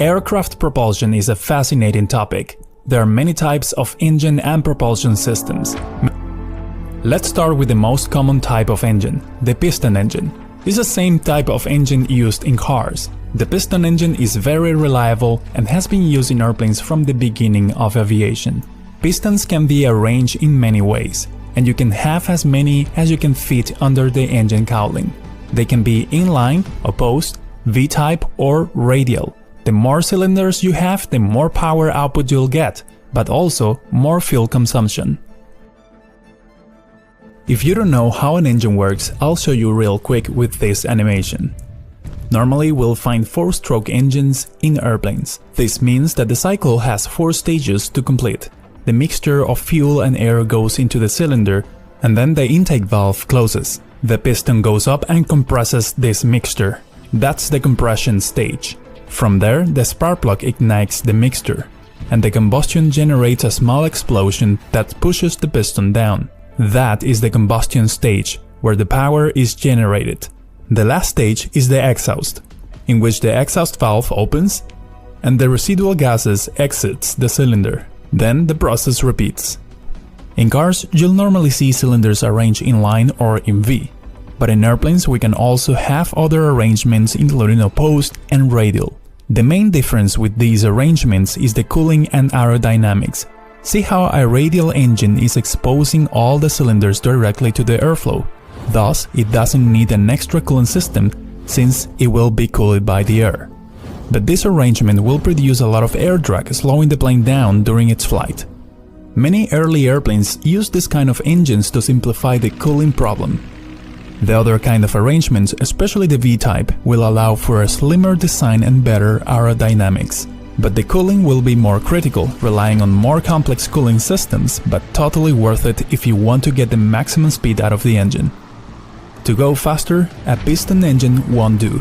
Aircraft propulsion is a fascinating topic. There are many types of engine and propulsion systems. Let's start with the most common type of engine, the piston engine. It's the same type of engine used in cars. The piston engine is very reliable and has been used in airplanes from the beginning of aviation. Pistons can be arranged in many ways, and you can have as many as you can fit under the engine cowling. They can be inline, opposed, V-type or radial. The more cylinders you have, the more power output you'll get, but also more fuel consumption. If you don't know how an engine works, I'll show you real quick with this animation. Normally we'll find 4-stroke engines in airplanes. This means that the cycle has 4 stages to complete. The mixture of fuel and air goes into the cylinder, and then the intake valve closes. The piston goes up and compresses this mixture. That's the compression stage. From there, the spark plug ignites the mixture, and the combustion generates a small explosion that pushes the piston down. That is the combustion stage, where the power is generated. The last stage is the exhaust, in which the exhaust valve opens and the residual gases exits the cylinder. Then the process repeats. In cars, you'll normally see cylinders arranged in line or in V, but in airplanes we can also have other arrangements including opposed and radial. The main difference with these arrangements is the cooling and aerodynamics. See how a radial engine is exposing all the cylinders directly to the airflow. Thus, it doesn't need an extra cooling system since it will be cooled by the air. But this arrangement will produce a lot of air drag, slowing the plane down during its flight. Many early airplanes used this kind of engines to simplify the cooling problem. The other kind of arrangements, especially the V-type, will allow for a slimmer design and better aerodynamics. But the cooling will be more critical, relying on more complex cooling systems, but totally worth it if you want to get the maximum speed out of the engine. To go faster, a piston engine won't do.